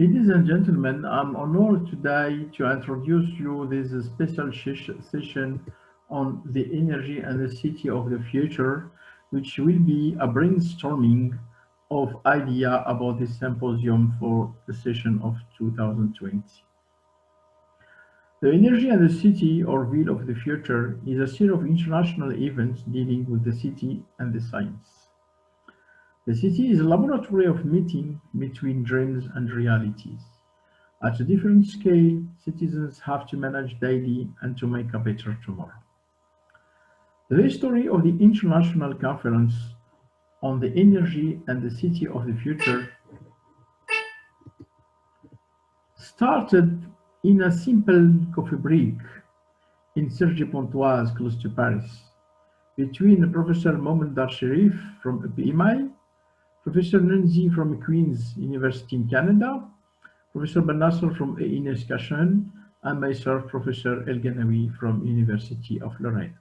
Ladies and gentlemen, I'm honored today to introduce you this special session on the energy and the city of the future, which will be a brainstorming of idea about this symposium for the session of 2020. The energy and the city or wheel of the future is a series of international events dealing with the city and the science. The city is a laboratory of meeting between dreams and realities. At a different scale, citizens have to manage daily and to make a better tomorrow. The history of the International Conference on the Energy and the City of the Future started in a simple coffee break in Sergi Pontoise, close to Paris, between Professor Mohamed Dar Sharif from PMI, Professor Nancy from Queen's University in Canada, Professor Ben Nasser from Ines Kashan, and myself, Professor El Ganawi from University of Lorraine.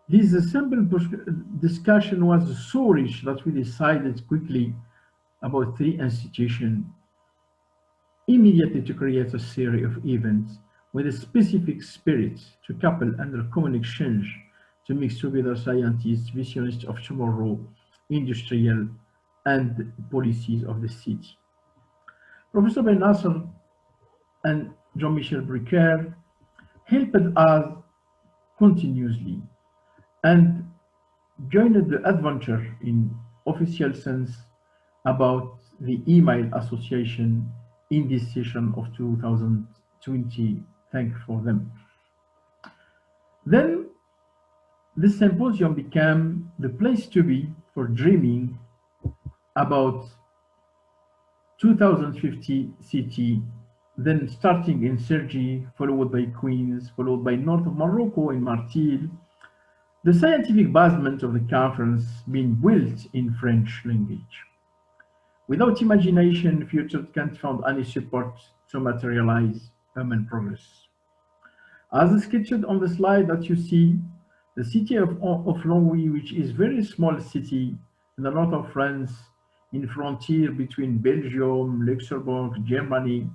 This simple discussion was so rich that we decided quickly about three institutions immediately to create a series of events with a specific spirit to couple under common exchange to mix together scientists, visionists of tomorrow, industrial, and policies of the city. Professor Ben Nasser and Jean-Michel Bricaire helped us continuously and joined the adventure in official sense about the email association in this session of 2020. Thank you for them. Then the symposium became the place to be for dreaming about 2050 city, then starting in Sergi, followed by Queens, followed by north of Morocco in Martil, the scientific basement of the conference being built in French language. Without imagination, future can't find any support to materialize human progress. As sketched on the slide that you see, the city of Longwy, which is a very small city in the north of France, in frontier between Belgium, Luxembourg, Germany,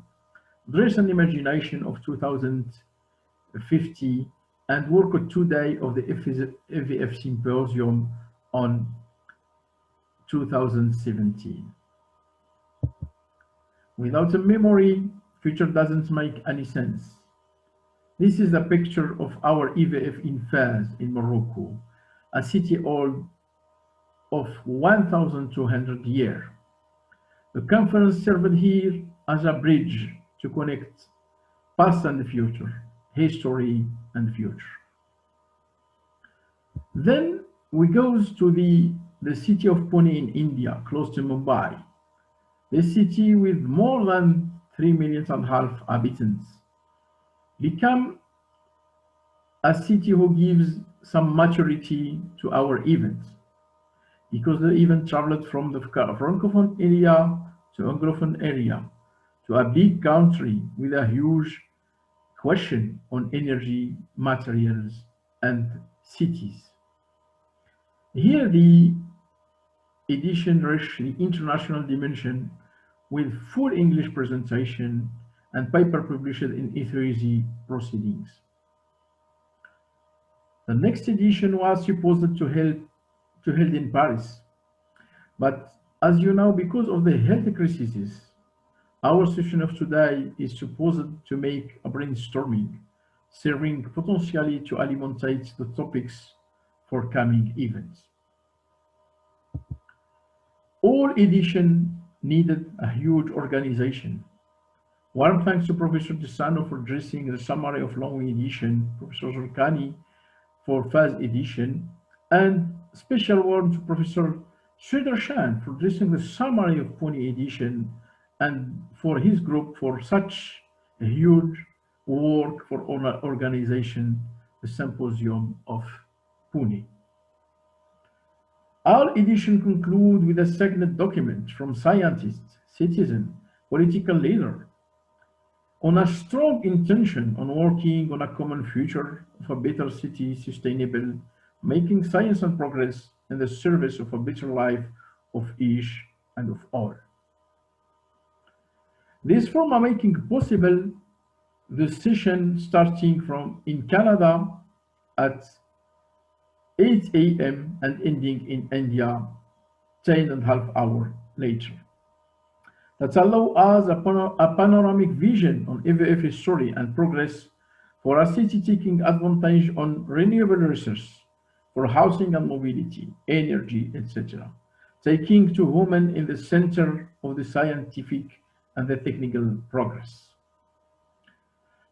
there is an imagination of 2050 and worked 2 days of the EVF symposium on 2017. Without a memory, future doesn't make any sense. This is a picture of our EVF in Fez in Morocco, a city old of 1,200 years. The conference served here as a bridge to connect past and future, history and future. Then we go to the city of Pune in India, close to Mumbai. This city with more than 3.5 million inhabitants become a city who gives some maturity to our event because the event traveled from the Francophone area to Anglophone area to a big country with a huge question on energy, materials, and cities. Here the edition reached the international dimension with full English presentation and paper published in E3Z proceedings. The next edition was supposed to held in Paris, but as you know, because of the health crisis, our session of today is supposed to make a brainstorming, serving potentially to alimentate the topics for coming events. All editions needed a huge organization. Warm thanks to Professor Desano for dressing the summary of Longwy edition, Professor Zorkani for Faz edition, and special warm to Professor Sridharshan for dressing the summary of Pune edition and for his group for such a huge work for organization, the Symposium of Pune. Our edition conclude with a signed document from scientists, citizens, political leaders on a strong intention on working on a common future of a better city, sustainable, making science and progress in the service of a better life of each and of all. This format making possible the session starting from in Canada at 8 a.m. and ending in India 10 and a half hours later. That allow us a panoramic vision on EVF history and progress for a city taking advantage on renewable resources for housing and mobility, energy, etc., taking to women in the center of the scientific and the technical progress.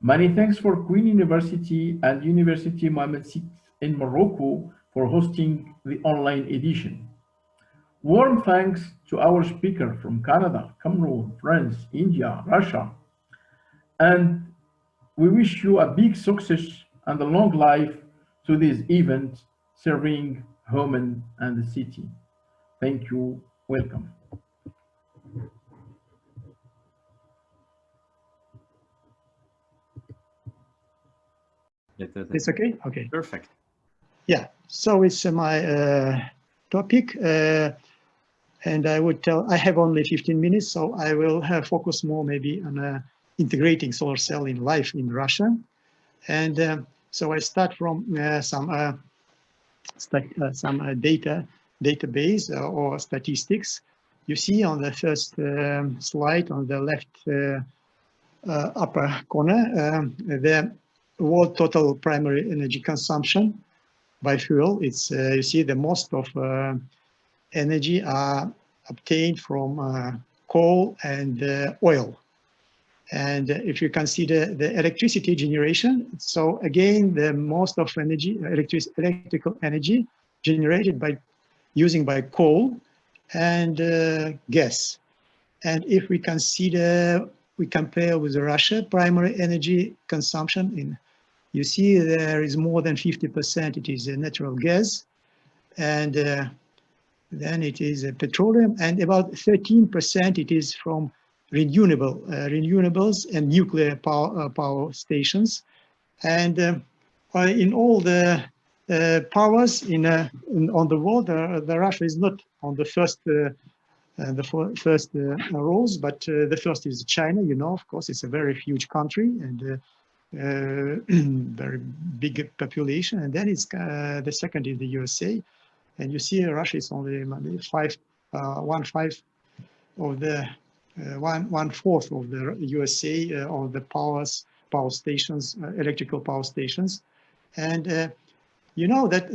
Many thanks for Queen University and University Mohammed VI in Morocco for hosting the online edition. Warm thanks to our speaker from Canada, Cameroon, France, India, Russia, and we wish you a big success and a long life to this event serving Homen and the city. Thank you. Welcome. It's okay? Okay. Perfect. Yeah, so it's my topic. And I would tell, I have only 15 minutes, so I will have focus more maybe on integrating solar cell in life in Russia. And so I start from some database or statistics. You see on the first slide on the left upper corner, the world total primary energy consumption by fuel. It's you see the most of energy are obtained from coal and oil. And if you consider the electricity generation, so again, the most of energy, electrical energy generated by using by coal and gas. And if we consider, we compare with Russia, primary energy consumption in, you see there is more than 50%, it is natural gas. And then it is petroleum, and about 13% it is from renewables and nuclear power stations. And in all the powers on the world, the Russia is not on the first roles, but the first is China. You know, of course, it's a very huge country and very big population. And then it's the second is the USA. And you see Russia is only maybe 1/4 of the one-fourth of the USA of the power stations, electrical power stations. And you know that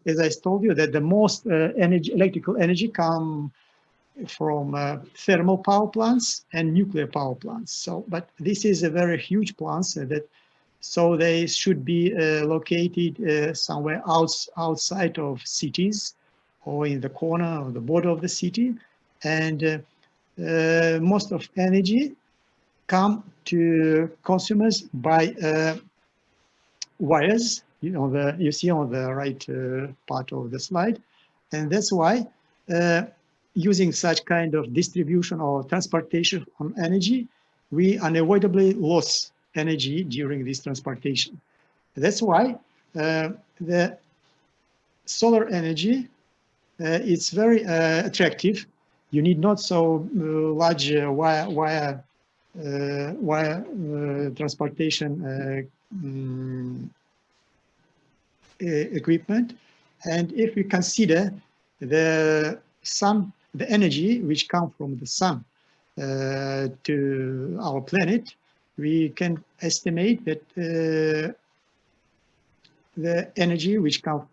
as I told you, that the most electrical energy come from thermal power plants and nuclear power plants. So, but this is a very huge plants so they should be located somewhere outside of cities or in the corner or the border of the city. And most of energy come to consumers by wires, you see on the right part of the slide. And that's why using such kind of distribution or transportation on energy, we unavoidably lose energy during this transportation. That's why the solar energy it's very attractive. You need not so large wire transportation equipment. And if we consider the energy which comes from the sun to our planet, we can estimate that the energy which comes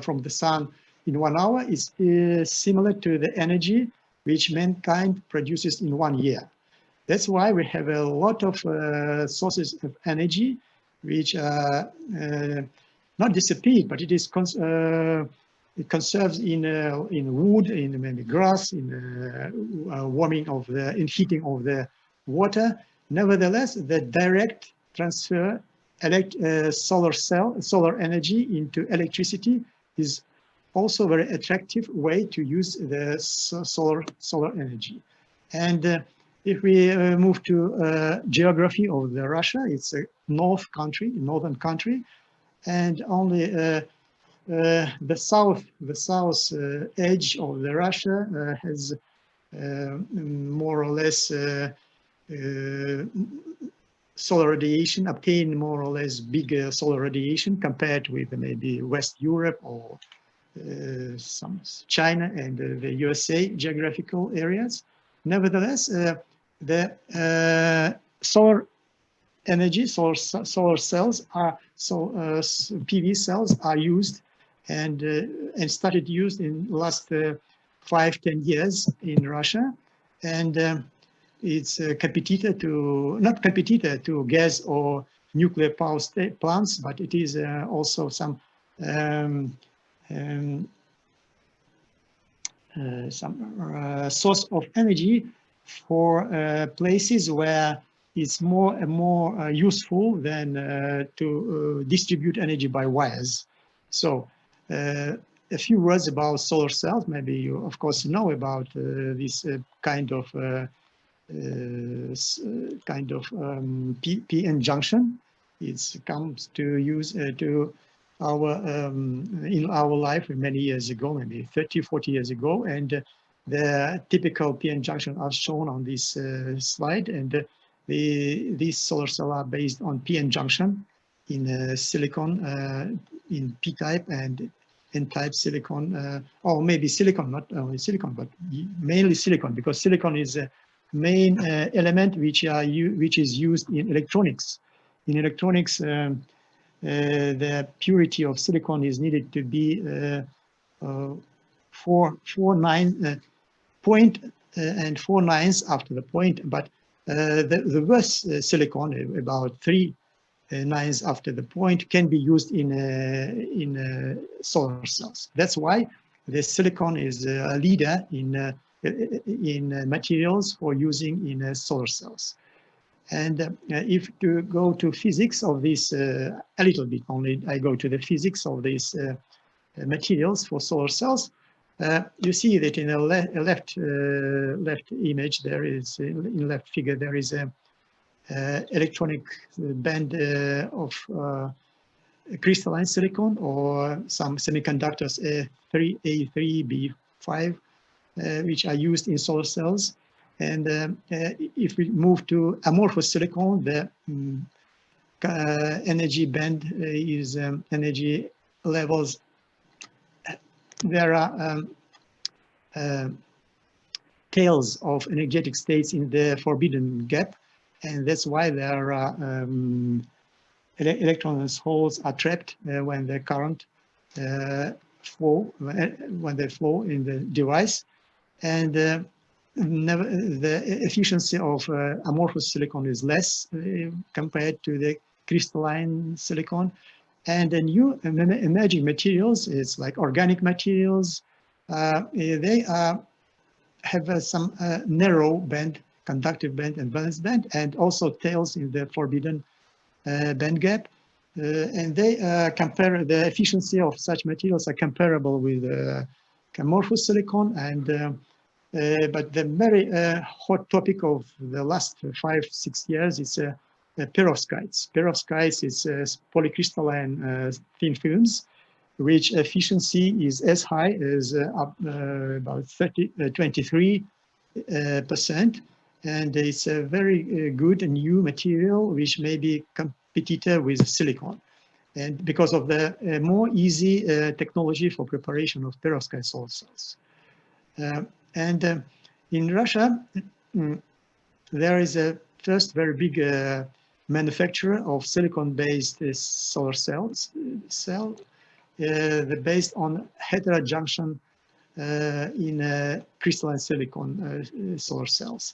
from the sun in 1 hour is similar to the energy which mankind produces in 1 year. That's why we have a lot of sources of energy which are not disappeared, but it is it conserves in wood, in maybe grass, in warming of in heating of the water. Nevertheless, the direct transfer solar energy into electricity is also a very attractive way to use the solar energy. And if we move to geography of the Russia, it's a northern country, and only the south edge of the Russia has more or less solar radiation, obtain more or less bigger solar radiation compared with maybe West Europe or some China and the USA geographical areas. Nevertheless, the solar energy, solar cells are PV cells are used and started used in last 5-10 years in Russia, and it's a competitor to not competitor to gas or nuclear power plants, but it is also some source of energy for places where it's more and more useful than to distribute energy by wires. So a few words about solar cells. Maybe you, of course, know about this kind of PN junction. It comes to use to our in our life many years ago, maybe 30-40 years ago, and the typical PN junction are shown on this slide, and these solar cells are based on PN junction in silicon, in P-type and N-type silicon, or maybe silicon, not only silicon, but mainly silicon, because silicon is a main element which is used in electronics. In electronics, the purity of silicon is needed to be 0.49 after the point, but the worst silicon, about 3 nines after the point, can be used in solar cells. That's why the silicon is a leader in materials for using in solar cells. And if to go to physics of this a little bit only, I go to the physics of these materials for solar cells. You see that in the left image there is, in left figure, there is a electronic band of crystalline silicon or some semiconductors A3B5 which are used in solar cells. And if we move to amorphous silicon, the energy band is energy levels. There are tails of energetic states in the forbidden gap, and that's why there are electrons holes are trapped when the current flow in the device, and the efficiency of amorphous silicon is less compared to the crystalline silicon. And the new emerging materials, it's like organic materials, they have some narrow band, conductive band and valence band, and also tails in the forbidden band gap. And they compare the efficiency of such materials are comparable with amorphous silicon. And but the very hot topic of the last 5-6 years is perovskites. Perovskites is polycrystalline thin films, which efficiency is as high as about 23%, and it's a very good new material which may be competitor with silicon, and because of the more easy technology for preparation of perovskite solar cells. And in Russia, there is a first very big manufacturer of silicon-based solar cells, based on heterojunction in crystalline silicon solar cells.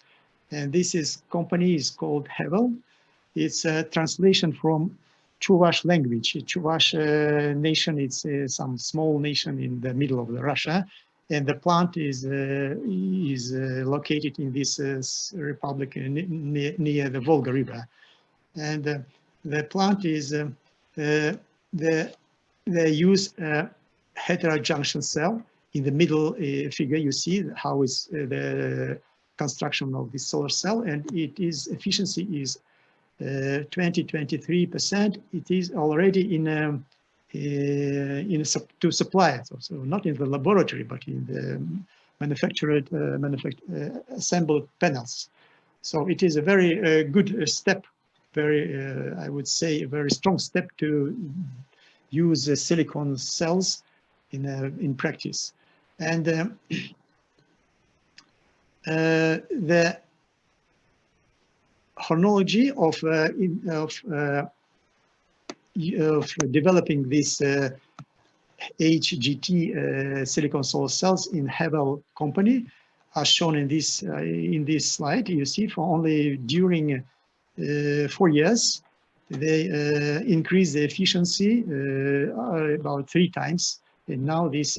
And this company is called Hevel. It's a translation from Chuvash language. Chuvash nation, it's some small nation in the middle of Russia. And the plant is located in this republic near the Volga River. And the plant is, they use a heterojunction cell. In the middle figure, you see how is the construction of this solar cell, and efficiency is 20-23%. It is already to supply, so not in the laboratory, but in the assembled panels. So it is a very good step, very, I would say, a very strong step to use silicon cells in practice. And the chronology of developing this HGT silicon solar cells in Havel company are shown in this slide. You see, for only during 4 years, they increased the efficiency about 3 times, and now these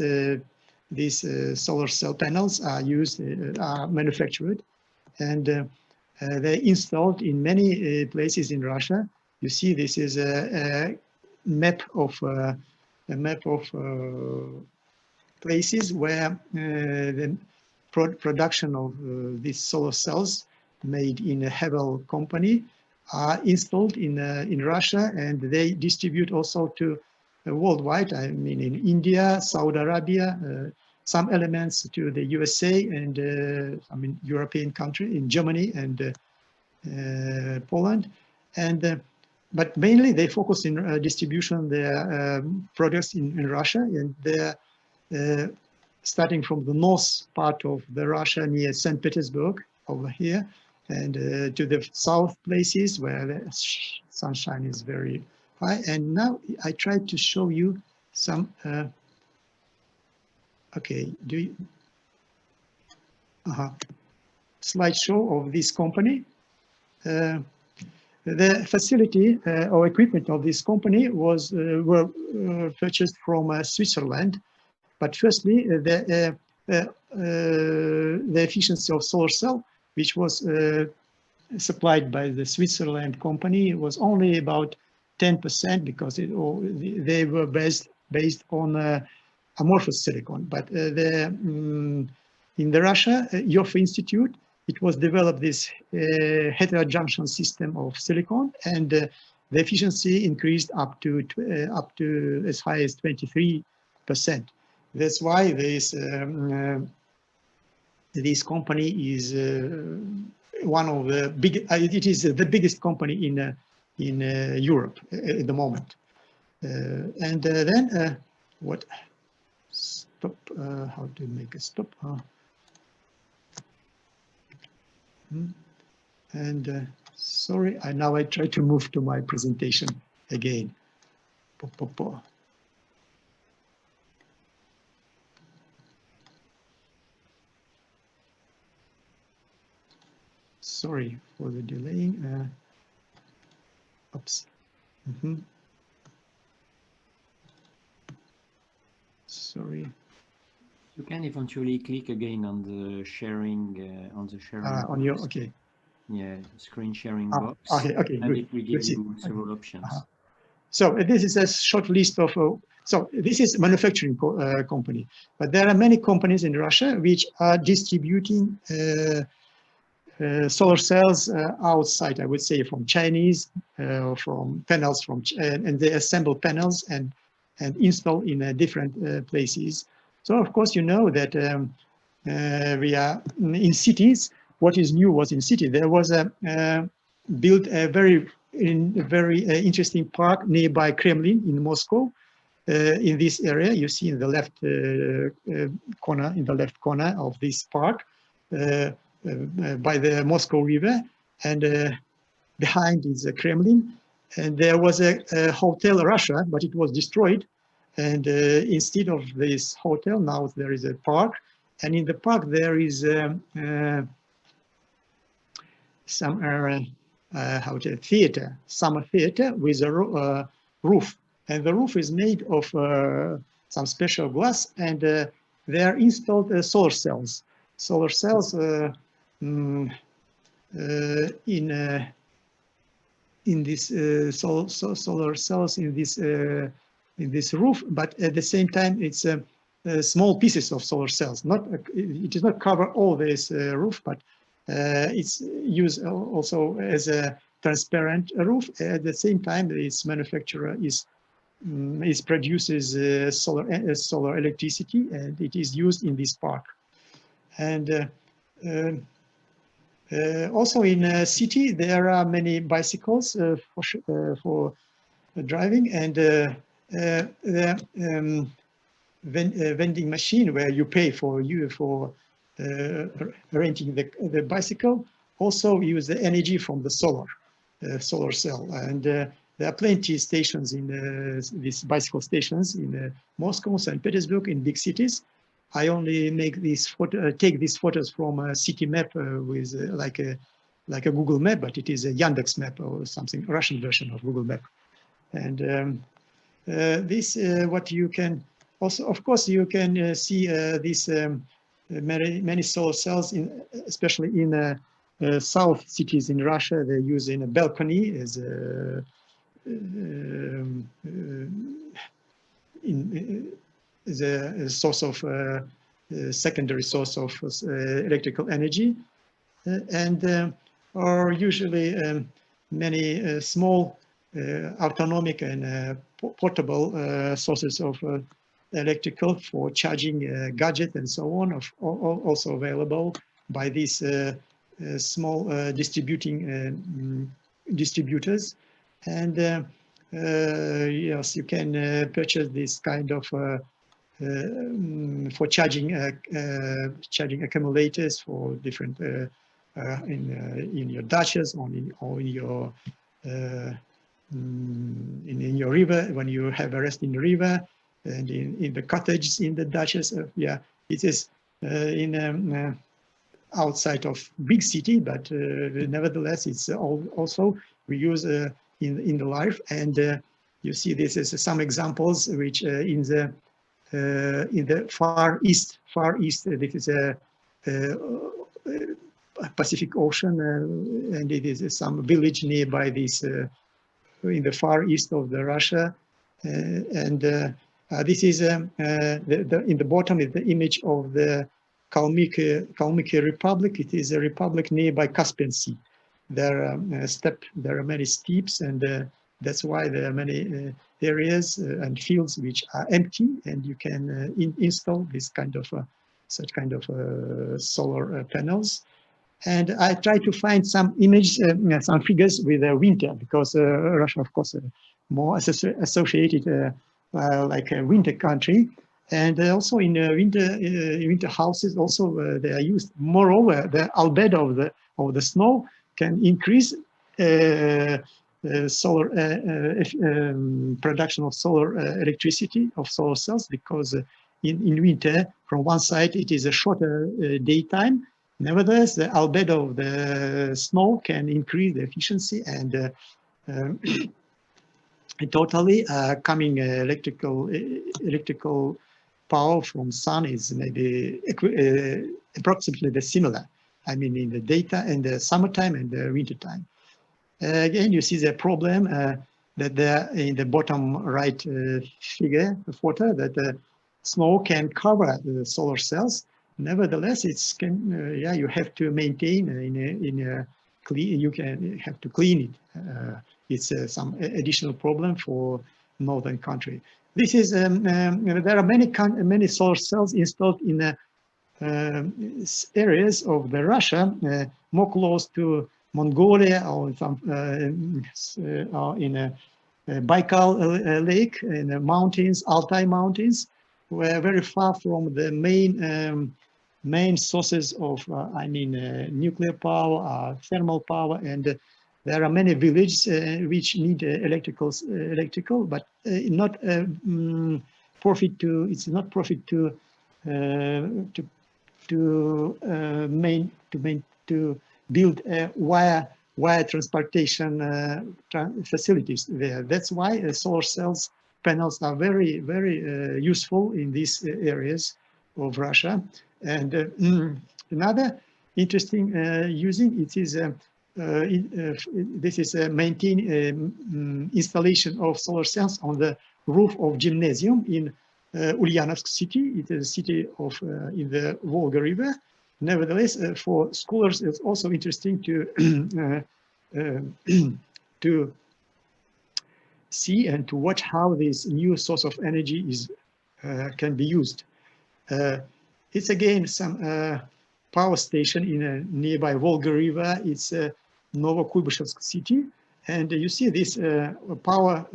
solar cell panels are used, are manufactured, and they installed in many places in Russia. You see, this is a map of places where the production of these solar cells made in a Havel company are installed in Russia, and they distribute also to worldwide. I mean, in India, Saudi Arabia, some elements to the USA, and I mean European country, in Germany and Poland, and but mainly they focus in distribution their products in Russia, and they're starting from the north part of the Russia near St. Petersburg over here, and to the south places where the sunshine is very high. And now I tried to show you some. Okay, do you? Slideshow of this company. The facility or equipment of this company were purchased from Switzerland. But firstly, the efficiency of solar cell, which was supplied by the Switzerland company, was only about 10%, because they were based on amorphous silicon. But in the Russia EVF Institute, it was developed this heterojunction system of silicon, and the efficiency increased up to as high as 23%. That's why this company is one of the big. It is the biggest company in Europe at the moment. And then what? Stop. How to make a stop? And sorry, now I try to move to my presentation again. Sorry for the delaying. Oops. Sorry. You can eventually click again on the sharing on your okay. Yeah, screen sharing box. Okay, and good. It will give you several options. So this is a short list of. So this is manufacturing company, but there are many companies in Russia which are distributing solar cells outside. I would say from Chinese, from panels and they assemble panels and install in different places. So of course you know that we are in cities. What is new was in city. There was built a very interesting park nearby Kremlin in Moscow. In this area, you see in the left corner of this park, by the Moscow River, and behind is the Kremlin. And there was a Hotel Russia, but it was destroyed. And instead of this hotel, now there is a park. And in the park, there is some theater, summer theater with a roof. And the roof is made of some special glass, and they are installed solar cells. Solar cells in this solar cells in this roof, but at the same time it's small pieces of solar cells. It does not cover all this roof, but it's used also as a transparent roof. At the same time, its manufacturer produces solar electricity, and it is used in this park. And Also in a city, there are many bicycles for driving, and the vending machine where you pay for renting the bicycle also use the energy from the solar cell. And there are plenty of stations in these bicycle stations in Moscow, St. Petersburg, in big cities. I only make these take these photos from a city map with like a Google map, but it is a Yandex map or something, Russian version of Google map. And this what you can also, of course, you can see these many solar cells, especially in south cities in Russia. They use in a balcony as a is a source of secondary source of electrical energy, and or usually many small autonomic and portable sources of electrical for charging gadgets and so on, also available by these small distributors. And yes, you can purchase this kind of for charging accumulators for different in your dashes or in your in your river, when you have a rest in the river, and in the cottages in the dashes. Yeah, it is in outside of big city, but nevertheless, it's also we use in the life. And you see, this is some examples which in the far east. This is a Pacific Ocean, and it is some village nearby this in the far east of the Russia. And this is in the bottom is the image of the Kalmykia Republic. It is a republic nearby Caspian Sea. There are many steppes, and that's why there are many areas and fields which are empty, and you can install this kind of such kind of solar panels. And I try to find some images, some figures with winter, because Russia, of course, more associated like a winter country. And also in winter houses, also they are used. Moreover, the albedo of the snow can increase solar production of solar electricity of solar cells, because in winter, from one side, it is a shorter daytime. Nevertheless, the albedo of the snow can increase the efficiency, and totally coming electrical power from sun is maybe approximately the similar. I mean, in the daytime, in the summertime and the winter time. Again, you see the problem that there in the bottom right figure, the photo, that the snow can cover the solar cells. Nevertheless, it's yeah, you have to maintain clean. You have to clean it. It's some additional problem for northern country. This is there are many solar cells installed in areas of the Russia more close to Mongolia, or some in a Baikal Lake, in the mountains, Altai Mountains, were very far from the main sources of, I mean, nuclear power, thermal power, and there are many villages which need electrical, but not profit to. It's not profit to build wire transportation facilities there. That's why solar cells panels are very useful in these areas of Russia. And another interesting using it is this is maintain installation of solar cells on the roof of gymnasium in Ulyanovsk city. It is a city of in the Volga River. Nevertheless, for scholars, it's also interesting to to see and to watch how this new source of energy is can be used. It's again some power station in a nearby Volga River. It's Novokuybushevsk city. And you see these power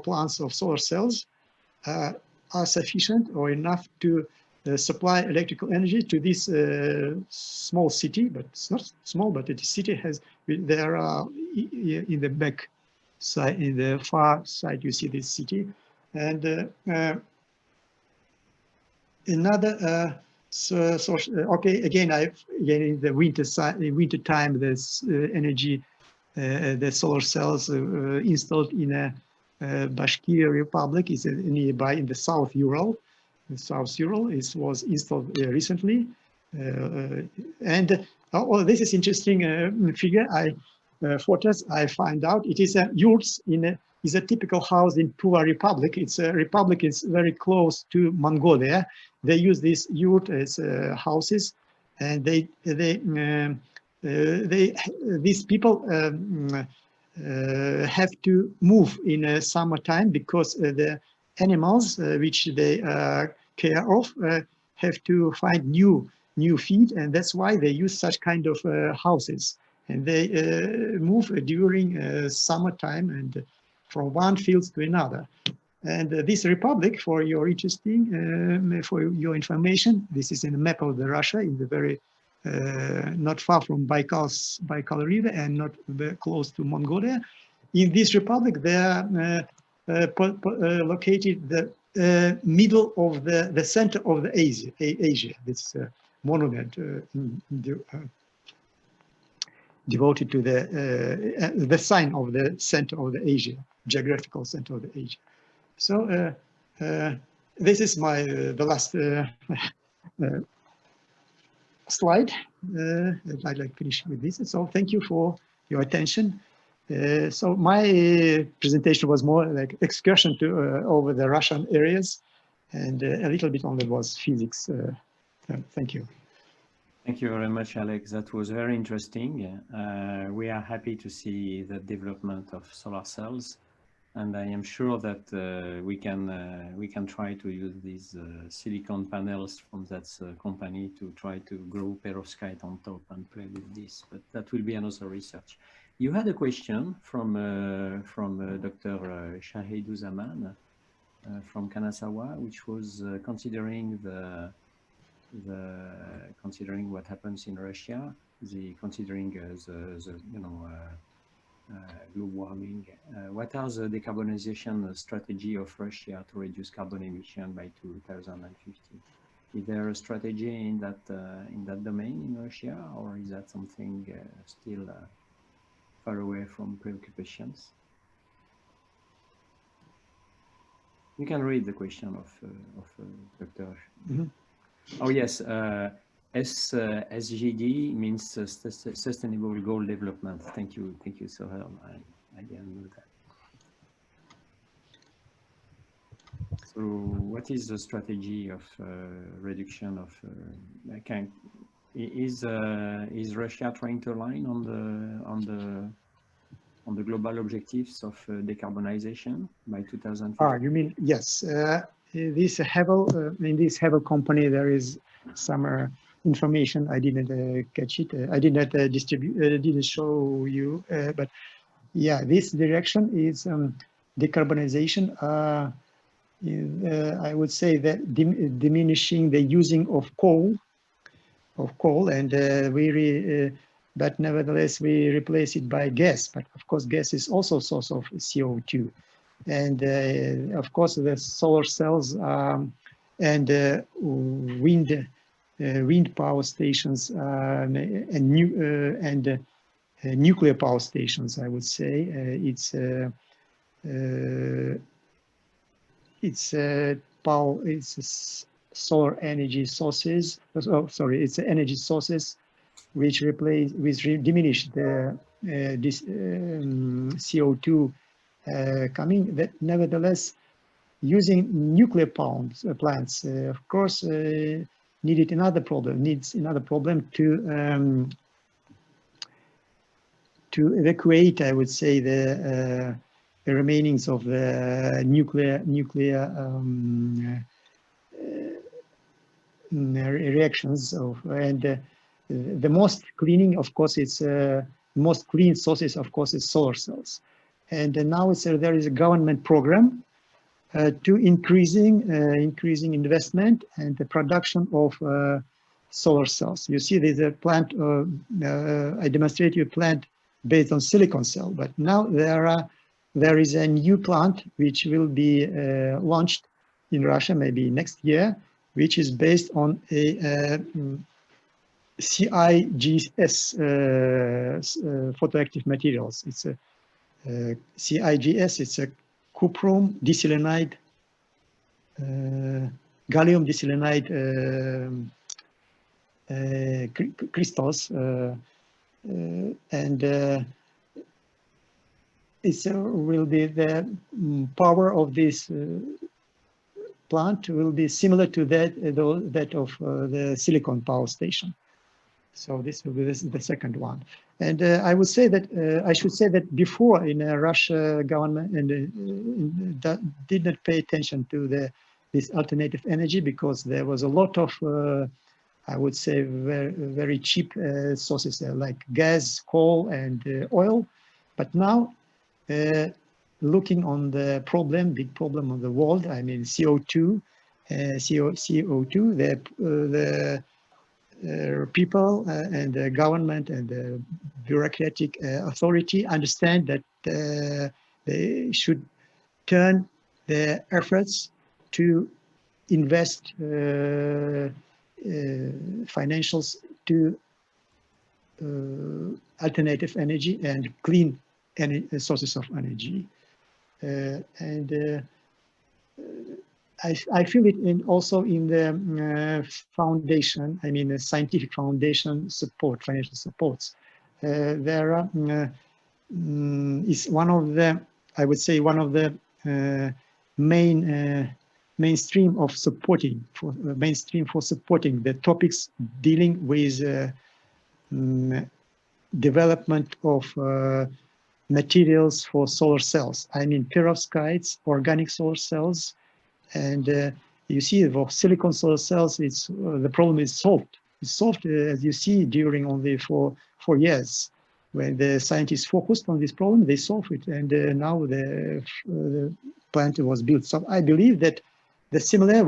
plants of solar cells are sufficient or enough to supply electrical energy to this small city, but it's not small, but the city has, there are in the back side, in the far side, you see this city. And another okay, again in the winter time, there's energy, the solar cells installed in a Bashkir Republic is nearby in the South Ural. The South Ural was installed recently, and this is interesting figure. Photos I find out it is a yurts is a typical house in Tuva Republic. It's a republic is very close to Mongolia. They use these yurt as houses, and these people have to move in summertime because the animals which they care of have to find new feed, and that's why they use such kind of houses. And they move during summertime and from one field to another. And this republic, for your for your information, this is in the map of the Russia, in the very not far from Baikal River and not very close to Mongolia. In this republic, they are located the middle of the center of the Asia. This monument devoted to the sign of the center of the Asia, geographical center of the Asia. So this is my the last slide. I'd like to finish with this. So thank you for your attention. So my presentation was more like excursion to over the Russian areas, and a little bit on the was physics. Thank you. Thank you very much, Alex. That was very interesting. We are happy to see the development of solar cells, and I am sure that we can try to use these silicon panels from that company to try to grow perovskite on top and play with this. But that will be another research. You had a question from Dr. Shahiduzzaman from Kanazawa, which was considering considering what happens in Russia, considering the global warming. What are the decarbonization strategy of Russia to reduce carbon emission by 2050? Is there a strategy in that domain in Russia, or is that something still far away from preoccupations? You can read the question of Dr. Mm-hmm. Oh yes, SGD means Sustainable Goal Development. Thank you, Sohail. I didn't know that. So, what is the strategy of reduction of? Is Russia trying to align on the global objectives of decarbonization by 2050? You mean yes? This Havel in this Havel company, there is some information. I didn't catch it. I did not didn't show you. But yeah, this direction is decarbonization. I would say that diminishing the using of coal, and but nevertheless we replace it by gas. But of course, gas is also a source of CO2. And of course, the solar cells and wind power stations and nuclear power stations, I would say, it's solar energy sources. Oh, sorry, it's energy sources which diminish the this CO2. Coming, that nevertheless, using nuclear plants, of course, needs another problem to evacuate, I would say, the remainings of reactions of, and the most cleaning, of course, it's most clean sources, of course, is solar cells. And now there is a government program to increasing investment and the production of solar cells. You see, there's a plant. I demonstrate you a plant based on silicon cell, but now there is a new plant which will be launched in Russia maybe next year, which is based on a CIGS photoactive materials. It's a CIGS. It's a cuprum diselenide, gallium diselenide crystals, and it will be the power of this plant will be similar to that of the silicon power station. So this will be the second one. And I would say that I should say that before in Russia government did not pay attention to this alternative energy, because there was a lot of I would say very cheap sources like gas, coal, and oil. But now, looking on the problem, big problem of the world, I mean CO2, CO2, the people and the government and the bureaucratic authority understand that they should turn their efforts to invest financials to alternative energy and clean sources of energy. I feel it also in the foundation, I mean the scientific foundation support, financial supports. There are, is one of the, I would say, one of the mainstream for supporting the topics dealing with development of materials for solar cells. I mean perovskites, organic solar cells, and you see for silicon solar cells, it's the problem is solved. It's solved, as you see, during only 4 years. When the scientists focused on this problem, they solved it, and now the plant was built. So I believe that the similar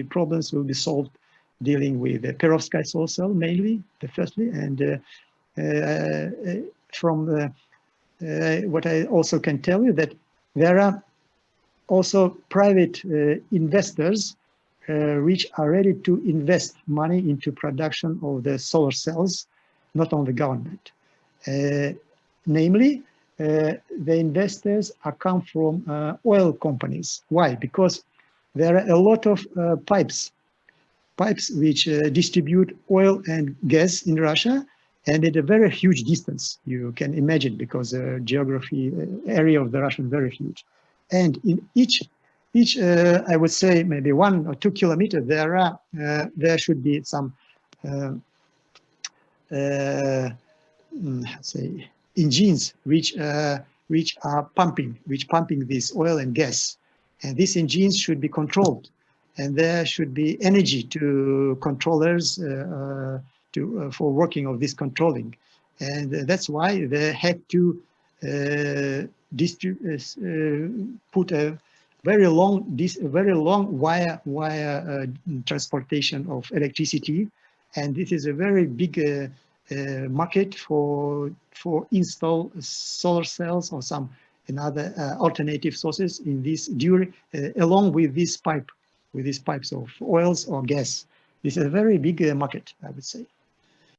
problems will be solved dealing with the perovskite solar cell mainly, firstly, and from what I also can tell you that there are also private investors which are ready to invest money into production of the solar cells, not on the government. Namely, the investors come from oil companies. Why? Because there are a lot of pipes which distribute oil and gas in Russia, and at a very huge distance, you can imagine, because the geography area of the Russia is very huge. And in each I would say maybe 1 or 2 kilometers, there should be some say engines which are pumping this oil and gas, and these engines should be controlled, and there should be energy to controllers for working of this controlling, and that's why they had to put a very long wire transportation of electricity, and this is a very big market for install solar cells or some another alternative sources in this along with these pipes of oils or gas. This is a very big market, I would say.